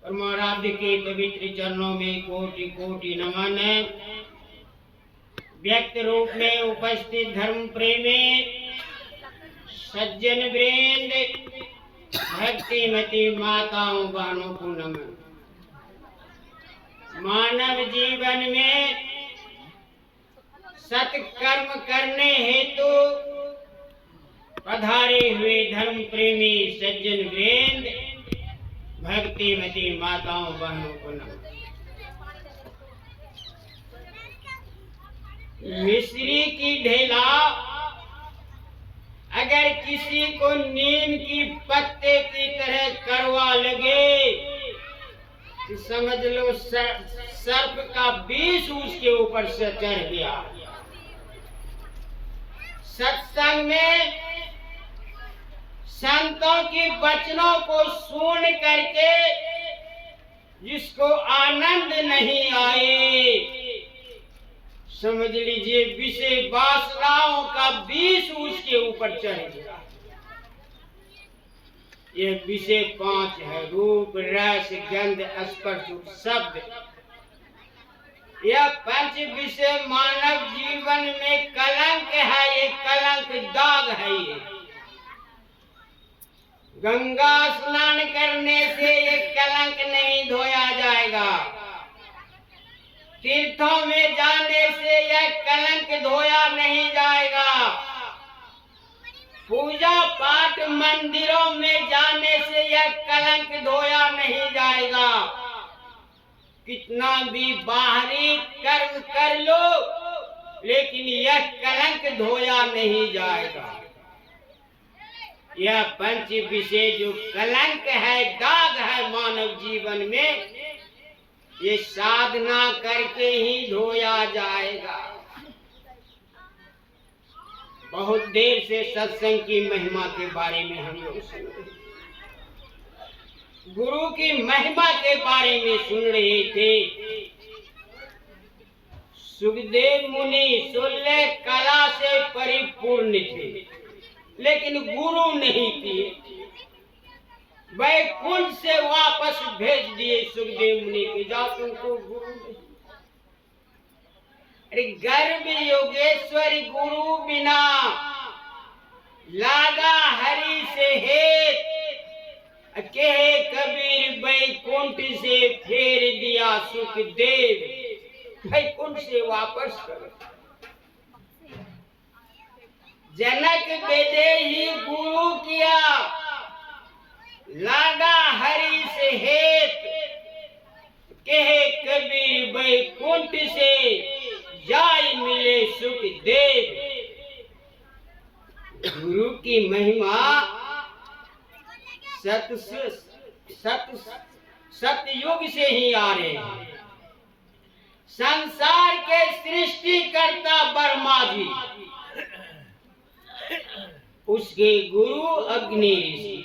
परमाराध्य के पवित्र चरणों में कोटि कोटि नमन है। व्यक्त रूप में उपस्थित धर्म प्रेमी सज्जन वृंद, भक्तिमती माताओं बहनों को नमन। मानव जीवन में सत्कर्म करने हेतु पधारे हुए धर्म प्रेमी सज्जन वृंद, भक्तिमती माताओं बहनों को नमन। मिश्री की ढेला अगर किसी को नीम की पत्ते की तरह कड़वा लगे तो समझ लो सर्प का विष उसके ऊपर से चढ़ गया। सत्संग में संतों की वचनों को सुन करके जिसको आनंद नहीं आए, समझ लीजिए विषय वासनाओं का विष उसके ऊपर चढ़ गया। ये विषय 5 है: रूप, रस, गंध, स्पर्श, शब्द। यह 5 विषय मानव जीवन में कलंक है। ये कलंक दाग है। ये गंगा स्नान करने से ये कलंक नहीं धोया जाएगा। तीर्थों में जाने से यह कलंक धोया नहीं जाएगा। पूजा पाठ मंदिरों में जाने से यह कलंक धोया नहीं जाएगा। कितना भी बाहरी कर्म कर लो, लेकिन यह कलंक धोया नहीं जाएगा। यह 5 विषय जो कलंक है, दाग है मानव जीवन में, ये साधना करके ही धोया जाएगा। बहुत देर से सत्संग की महिमा के बारे में हम लोग सुन रहे, गुरु की महिमा के बारे में सुन रहे थे। सुखदेव मुनि सुलह कला से परिपूर्ण थे, लेकिन गुरु नहीं थे। वैकुंठ से वापस भेज दिए सुखदेव मुनि के, जाओ तुमको गुरु नहीं। अरे गर्भ योगेश्वर गुरु बिना लागा हरि से हेत, कहे कबीर वैकुंठ से फेर दिया सुखदेव। वैकुंठ से वापस करो। जनक बेदे ही गुरु किया, लागा हरि से हेत, कहे कबीर वैकुंठ से जाय मिले सुखदेव। गुरु की महिमा सतयुग से ही आ रहे हैं। संसार के सृष्टिकर्ता ब्रह्मा जी, उसके गुरु अग्नि ऋषि,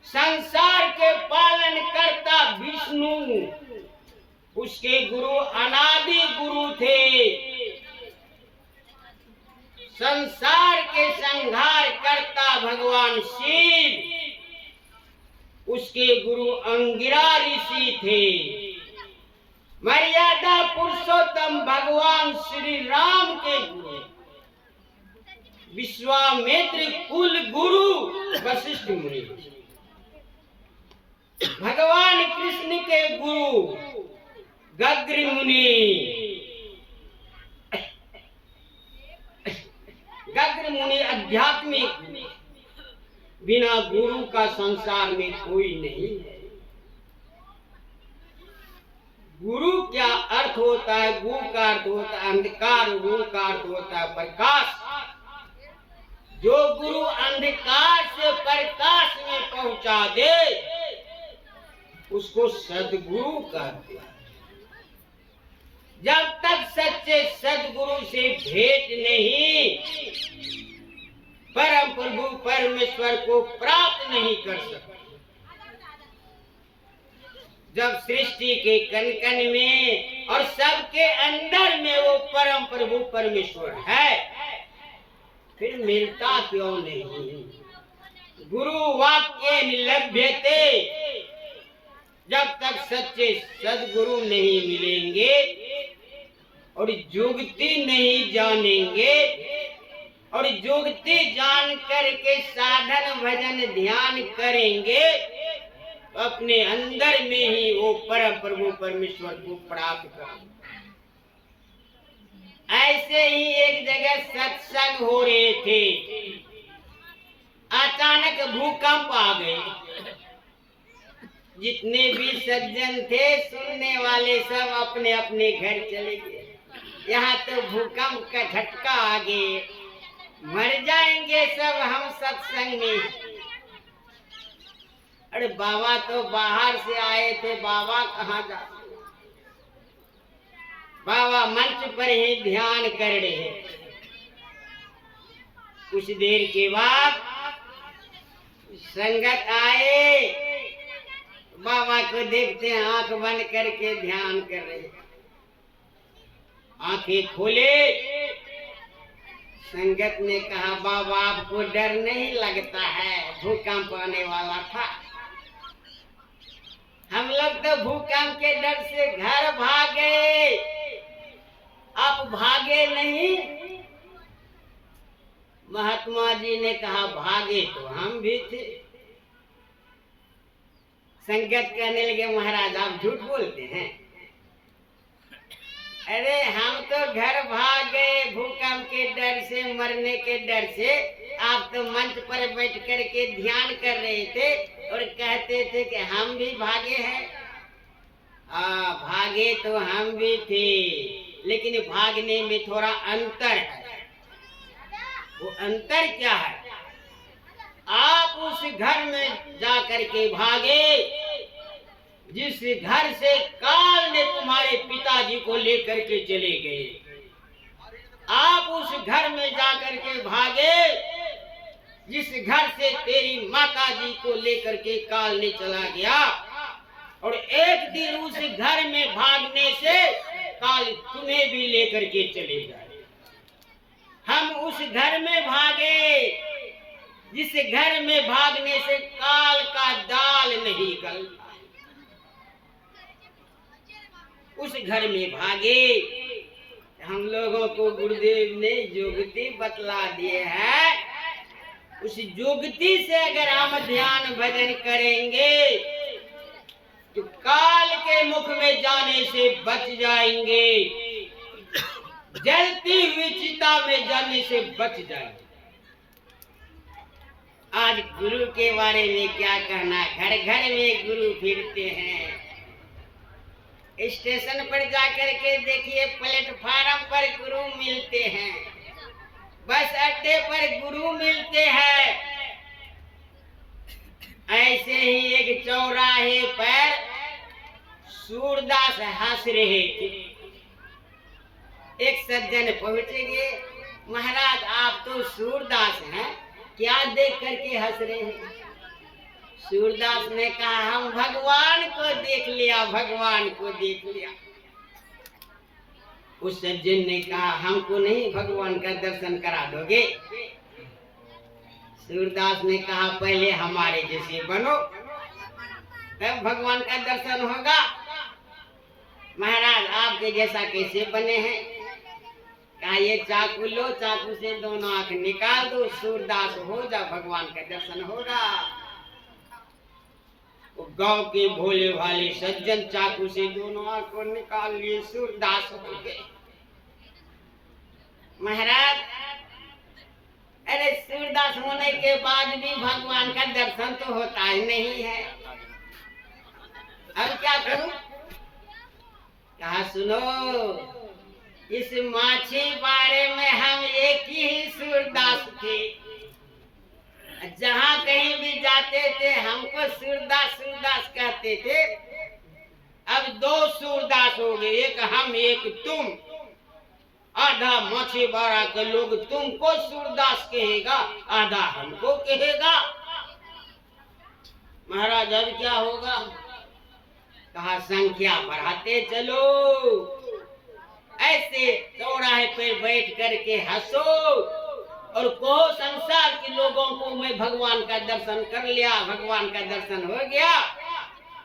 संसार के पालन करता विष्णु, उसके गुरु अनादि गुरु थे। संसार के संहार करता भगवान शिव, उसके गुरु अंगिरा ऋषि थे। मर्यादा पुरुषोत्तम भगवान श्री राम के गुरु विश्वामित्र कुल गुरु वशिष्ठ मुनि। भगवान कृष्ण के गुरु गग्र मुनि। गग्र मुनि आध्यात्मिक, बिना गुरु का संसार में कोई नहीं है। गुरु क्या अर्थ होता है? गु का अर्थ होता है अंधकार, रू का अर्थ होता है प्रकाश। जो गुरु अंधकार से प्रकाश में पहुंचा दे, उसको सद्गुरु कहते हैं। जब तक सच्चे सद्गुरु से भेंट नहीं, परम प्रभु परमेश्वर को प्राप्त नहीं कर सकते। जब सृष्टि के कण कण में और सबके अंदर में वो परम प्रभु परमेश्वर है, फिर मिलता क्यों नहीं? गुरु वाक्य लभ्यते, जब तक सच्चे सदगुरु नहीं मिलेंगे और जुगती नहीं जानेंगे और जुगती जान करके साधन भजन ध्यान करेंगे तो अपने अंदर में ही वो परम प्रभु परमेश्वर को प्राप्त करेंगे। ऐसे ही एक जगह सत्संग हो रहे थे, अचानक भूकंप आ गए। जितने भी सज्जन थे सुनने वाले सब अपने अपने घर चले गए। यहाँ तो भूकंप का झटका आ गए, मर जाएंगे सब हम सत्संग में। अरे बाबा तो बाहर से आए थे, बाबा कहाँ जा? बाबा मंच पर ही ध्यान कर रहे हैं। कुछ देर के बाद संगत आए, बाबा को देखते हैं आंख बंद करके ध्यान कर रहे हैं। आंखें खोले, संगत ने कहा बाबा आपको डर नहीं लगता है? भूकंप आने वाला था। हम लोग तो भूकंप के डर से घर भागे, आप भागे नहीं? महात्मा जी ने कहा भागे तो हम भी थे। संगत कहने लगे महाराज आप झूठ बोलते हैं। अरे हम तो घर भाग गए भूकंप के डर से, मरने के डर से। आप तो मंच पर बैठ कर के ध्यान कर रहे थे और कहते थे कि हम भी भागे हैं। भागे तो हम भी थे, लेकिन भागने में थोड़ा अंतर है। वो अंतर क्या है? आप उस घर में जाकर के भागे जिस घर से काल ने तुम्हारे पिताजी को लेकर के चले गए। आप उस घर में जाकर के भागे जिस घर से तेरी माता जी को लेकर के काल ने चला गया। और एक दिन उस घर में भागने से काल तुम्हें भी लेकर के चले जाए। हम उस घर में भागे जिस घर में भागने से काल का दाल नहीं गलता। उस घर में भागे। हम लोगों को गुरुदेव ने जुगती बतला दिए है। उस जुगती से अगर हम ध्यान भजन करेंगे तो काल के मुख में जाने से बच जाएंगे, जलती हुई चिता में जाने से बच जाएंगे। आज गुरु के बारे में क्या कहना? घर घर में गुरु फिरते हैं। स्टेशन पर जाकर के देखिए, प्लेटफार्म पर गुरु मिलते हैं, बस अड्डे पर गुरु मिलते हैं। ऐसे ही एक चौराहे पर सूरदास हंस रहे थे। एक सज्जन पहुंचेंगे, महाराज आप तो सूरदास हैं, क्या देख करके हंस रहे हैं? सूरदास ने कहा हम भगवान को देख लिया, भगवान को देख लिया। उस सज्जन ने कहा हमको नहीं भगवान का दर्शन करा दोगे? सूरदास ने कहा पहले हमारे जैसे बनो तब भगवान का दर्शन होगा। महाराज आपके जैसा कैसे बने हैं? कहा ये चाकू लो, चाकू से दोनों आंख निकाल दो, सूरदास हो जा, भगवान का दर्शन होगा। वो गांव के भोले भाले सज्जन चाकू से दोनों आंख को निकाल लिए, सूरदास हो गए। महाराज अरे सूरदास होने के बाद भी भगवान का दर्शन तो होता ही नहीं है, अब क्या करूं? कहा सुनो, इस माछी बारे में हम एक ही सूरदास थे। जहाँ कहीं भी जाते थे हमको सूरदास सूरदास कहते थे। अब दो सूरदास हो गए, एक हम एक तुम। आधा मछुआरा के लोग तुमको सूरदास कहेगा, आधा हमको कहेगा। महाराज अब क्या होगा? कहा संख्या बढ़ाते चलो, ऐसे चौराहे पे बैठ करके हंसो और कहो संसार के लोगों को मैं भगवान का दर्शन कर लिया, भगवान का दर्शन हो गया।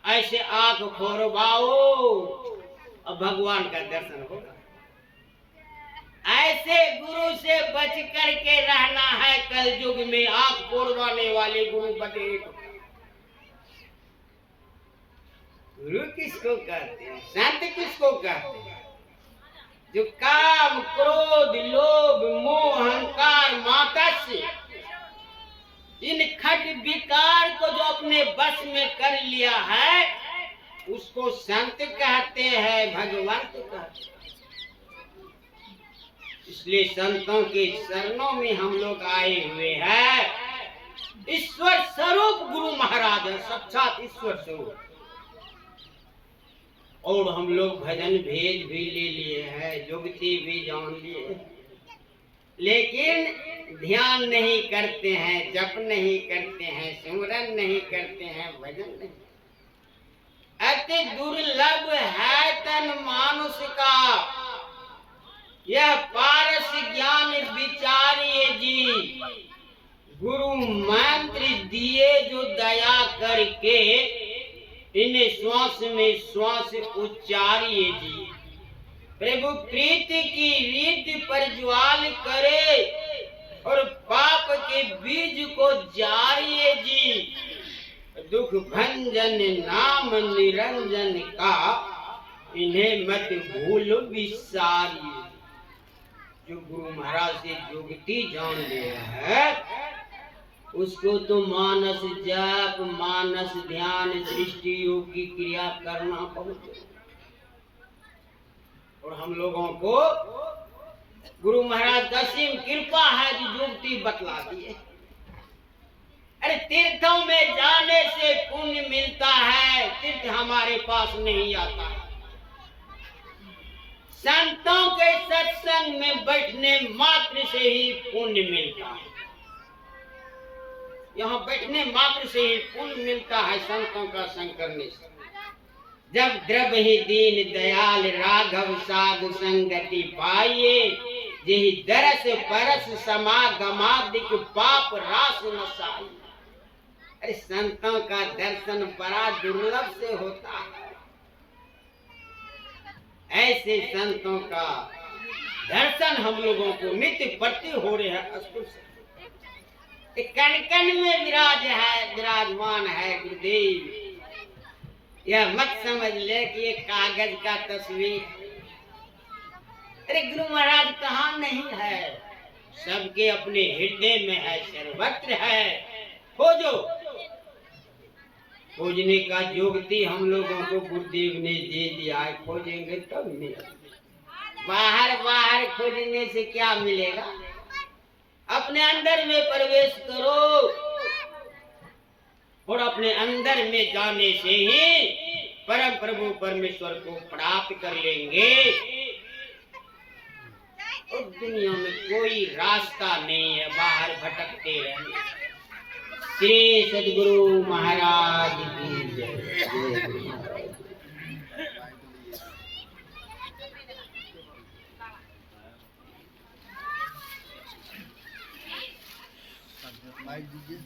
ऐसे आंख खोरवाओ और भगवान का दर्शन होगा। ऐसे गुरु से बच करके रहना है। कल युग में आंख फोड़वाने वाले गुरु बने। गुरु किसको कहते हैं? संत किसको कहते हैं? जो काम, क्रोध, लोभ, मोह, अहंकार, मात्सर्य, इन खट विकार को जो अपने बस में कर लिया है, उसको संत कहते हैं, भगवंत कहते हैं। इसलिए संतों के शरणों में हम लोग आए हुए हैं। ईश्वर स्वरूप गुरु महाराज है, साक्षात ईश्वर स्वरूप। और हम लोग भजन भेद भी ले लिए हैं, जुगती भी जान लिए, लेकिन ध्यान नहीं करते हैं, जप नहीं करते हैं, सिमरन नहीं करते हैं, भजन नहीं। अति दुर्लभ है तन मानुष का, यह पारस ज्ञान विचारिए जी। गुरु मंत्र दिए जो दया करके, इन्हें श्वास में श्वास उच्चारिए जी। प्रभु प्रीति की रीति पर ज्वाल करे और पाप के बीज को जारिए जी। दुख भंजन नाम निरंजन का, इन्हें मत भूल विसारिए। जो गुरु महाराज से जुगती जान लिया है, उसको तो मानस जप, मानस ध्यान, दृष्टि योग की क्रिया करना पड़ता। और हम लोगों को गुरु महाराज का असीम कृपा है कि जुगती बतला दिए। अरे तीर्थों में जाने से पुण्य मिलता है, तीर्थ हमारे पास नहीं आता है। संतों के सत्संग में बैठने मात्र से ही पुण्य मिलता है। यहाँ बैठने मात्र से ही पुण्य मिलता है संतों का संग करने से। जब द्रव ही दीन दयाल राघव साधु संगति पाइए, यही दरस परस समागमादिक पाप रास नसाई। अरे संतों का दर्शन बड़ा दुर्लभ से होता है। ऐसे संतों का दर्शन हम लोगों को नित्य प्रति हो रहे हैं। कण कण में विराजमान है गुरुदेव। यह मत समझ ले कि ये कागज का तस्वीर। अरे गुरु महाराज कहाँ नहीं है, सबके अपने हृदय में है, सर्वत्र है। खोजो, खोजने का योग्यता हम लोगों को गुरुदेव ने दे दिया है। खोजेंगे तब मिलेगा। बाहर बाहर खोजने से क्या मिलेगा? अपने अंदर में प्रवेश करो और अपने अंदर में जाने से ही परम प्रभु परमेश्वर को प्राप्त कर लेंगे। और दुनिया में कोई रास्ता नहीं है बाहर भटकते रहने। श्री सद्गुरु महाराज की जय। माइक दीजिए।